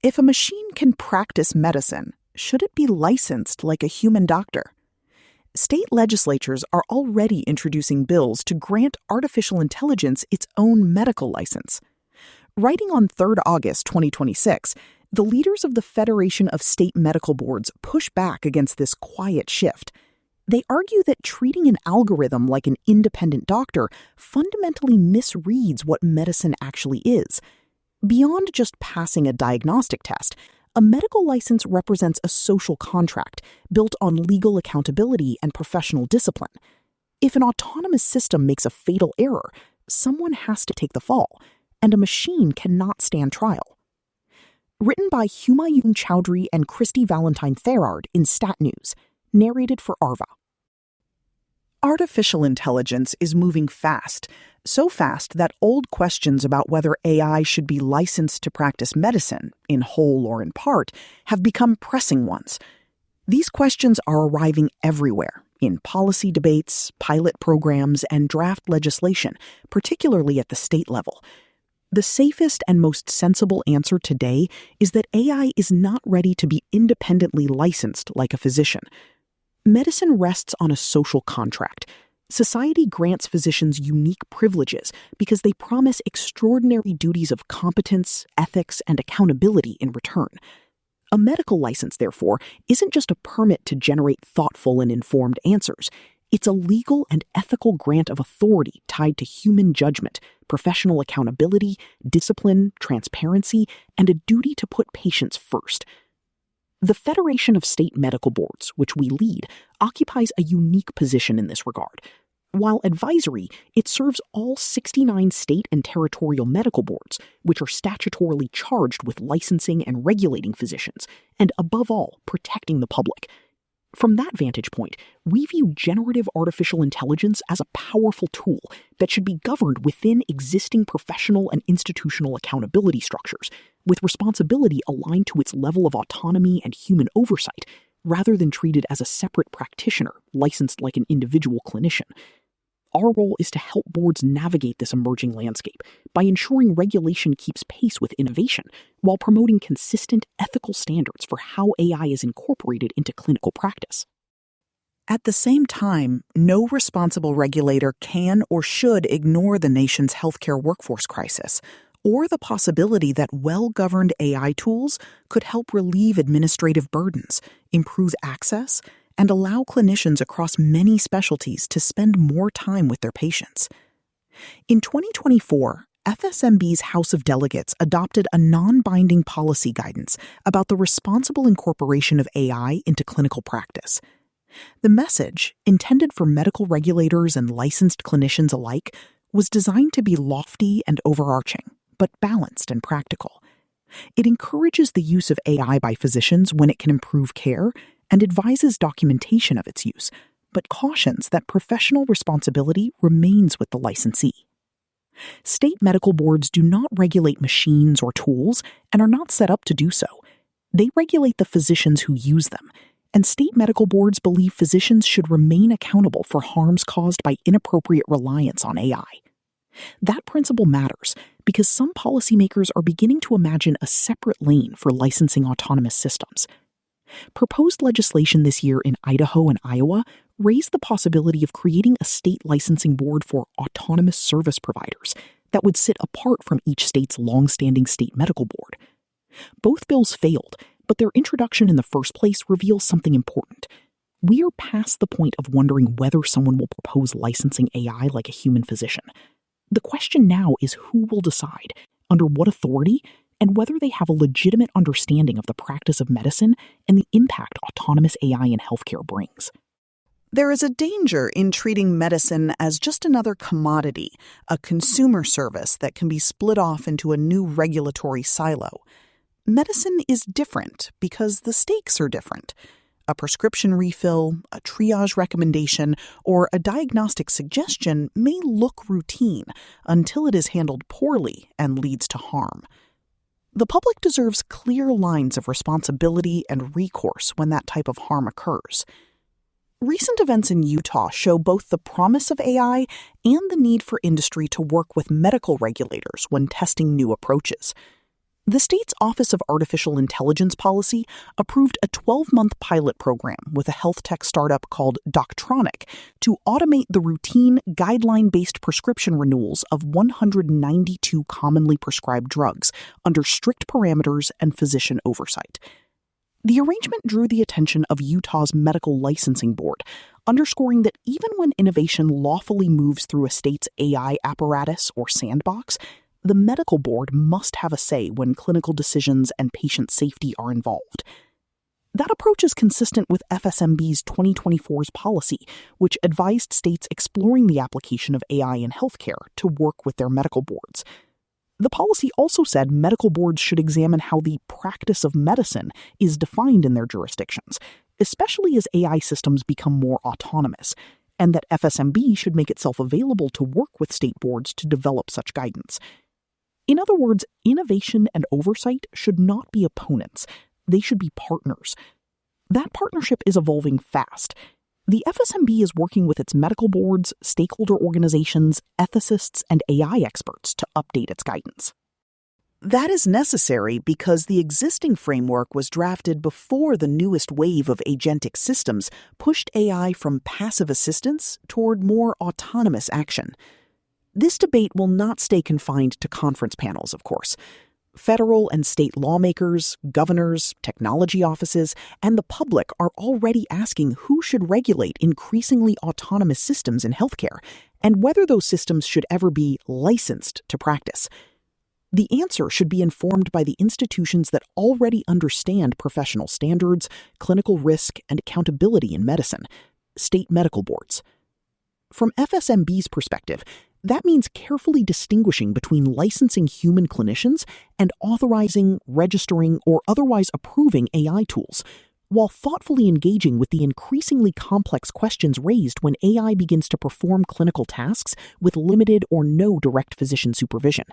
If a machine can practice medicine, should it be licensed like a human doctor? State legislatures are already introducing bills to grant artificial intelligence its own medical license. Writing on 3 August 2026, the leaders of the Federation of State Medical Boards push back against this quiet shift. They argue that treating an algorithm like an independent doctor fundamentally misreads what medicine actually is. Beyond just passing a diagnostic test, a medical license represents a social contract built on legal accountability and professional discipline. If an autonomous system makes a fatal error, someone has to take the fall, and a machine cannot stand trial. Written by Humayun Chowdhury and Christy Valentine Therard in Stat News, narrated for Arva. Artificial intelligence is moving fast, so fast that old questions about whether AI should be licensed to practice medicine, in whole or in part, have become pressing ones. These questions are arriving everywhere, in policy debates, pilot programs, and draft legislation, particularly at the state level. The safest and most sensible answer today is that AI is not ready to be independently licensed like a physician. Medicine rests on a social contract. Society grants physicians unique privileges because they promise extraordinary duties of competence, ethics, and accountability in return. A medical license, therefore, isn't just a permit to generate thoughtful and informed answers. It's a legal and ethical grant of authority tied to human judgment, professional accountability, discipline, transparency, and a duty to put patients first. The Federation of State Medical Boards, which we lead, occupies a unique position in this regard. While advisory, it serves all 69 state and territorial medical boards, which are statutorily charged with licensing and regulating physicians, and above all, protecting the public. From that vantage point, we view generative artificial intelligence as a powerful tool that should be governed within existing professional and institutional accountability structures, with responsibility aligned to its level of autonomy and human oversight, rather than treated as a separate practitioner licensed like an individual clinician. Our role is to help boards navigate this emerging landscape by ensuring regulation keeps pace with innovation while promoting consistent ethical standards for how AI is incorporated into clinical practice. At the same time, no responsible regulator can or should ignore the nation's healthcare workforce crisis, or the possibility that well-governed AI tools could help relieve administrative burdens, improve access, and allow clinicians across many specialties to spend more time with their patients. In 2024, FSMB's House of Delegates adopted a non-binding policy guidance about the responsible incorporation of AI into clinical practice. The message, intended for medical regulators and licensed clinicians alike, was designed to be lofty and overarching, but balanced and practical. It encourages the use of AI by physicians when it can improve care and advises documentation of its use, but cautions that professional responsibility remains with the licensee. State medical boards do not regulate machines or tools and are not set up to do so. They regulate the physicians who use them, and state medical boards believe physicians should remain accountable for harms caused by inappropriate reliance on AI. That principle matters because some policymakers are beginning to imagine a separate lane for licensing autonomous systems. Proposed legislation this year in Idaho and Iowa raised the possibility of creating a state licensing board for autonomous service providers that would sit apart from each state's long-standing state medical board. Both bills failed, but their introduction in the first place reveals something important. We are past the point of wondering whether someone will propose licensing AI like a human physician. The question now is who will decide, under what authority, and whether they have a legitimate understanding of the practice of medicine and the impact autonomous AI in healthcare brings. There is a danger in treating medicine as just another commodity, a consumer service that can be split off into a new regulatory silo. Medicine is different because the stakes are different. A prescription refill, a triage recommendation, or a diagnostic suggestion may look routine until it is handled poorly and leads to harm. The public deserves clear lines of responsibility and recourse when that type of harm occurs. Recent events in Utah show both the promise of AI and the need for industry to work with medical regulators when testing new approaches. The state's Office of Artificial Intelligence Policy approved a 12-month pilot program with a health tech startup called Doctronic to automate the routine, guideline-based prescription renewals of 192 commonly prescribed drugs under strict parameters and physician oversight. The arrangement drew the attention of Utah's Medical Licensing Board, underscoring that even when innovation lawfully moves through a state's AI apparatus or sandbox, the medical board must have a say when clinical decisions and patient safety are involved. That approach is consistent with FSMB's 2024's policy, which advised states exploring the application of AI in healthcare to work with their medical boards. The policy also said medical boards should examine how the practice of medicine is defined in their jurisdictions, especially as AI systems become more autonomous, and that FSMB should make itself available to work with state boards to develop such guidance. In other words, innovation and oversight should not be opponents. They should be partners. That partnership is evolving fast. The FSMB is working with its medical boards, stakeholder organizations, ethicists, and AI experts to update its guidance. That is necessary because the existing framework was drafted before the newest wave of agentic systems pushed AI from passive assistance toward more autonomous action. This debate will not stay confined to conference panels, of course. Federal and state lawmakers, governors, technology offices, and the public are already asking who should regulate increasingly autonomous systems in healthcare, and whether those systems should ever be licensed to practice. The answer should be informed by the institutions that already understand professional standards, clinical risk, and accountability in medicine: state medical boards. From FSMB's perspective, that means carefully distinguishing between licensing human clinicians and authorizing, registering, or otherwise approving AI tools, while thoughtfully engaging with the increasingly complex questions raised when AI begins to perform clinical tasks with limited or no direct physician supervision.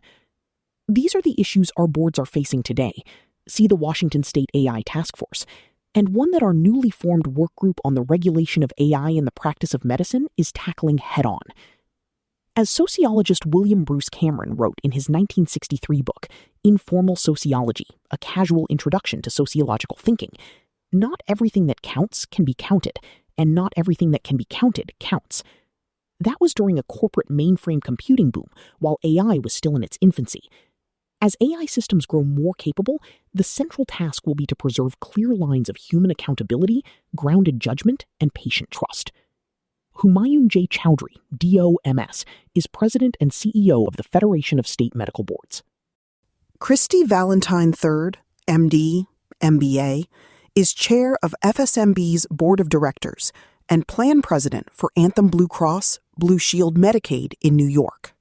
These are the issues our boards are facing today. See the Washington State AI Task Force, and one that our newly formed work group on the regulation of AI in the practice of medicine is tackling head-on. As sociologist William Bruce Cameron wrote in his 1963 book, Informal Sociology, A Casual Introduction to Sociological Thinking, not everything that counts can be counted, and not everything that can be counted counts. That was during a corporate mainframe computing boom, while AI was still in its infancy. As AI systems grow more capable, the central task will be to preserve clear lines of human accountability, grounded judgment, and patient trust. Humayun J. Chowdhury, DOMS, is president and CEO of the Federation of State Medical Boards. Christy Valentine III, MD, MBA, is chair of FSMB's Board of Directors and plan president for Anthem Blue Cross Blue Shield Medicaid in New York.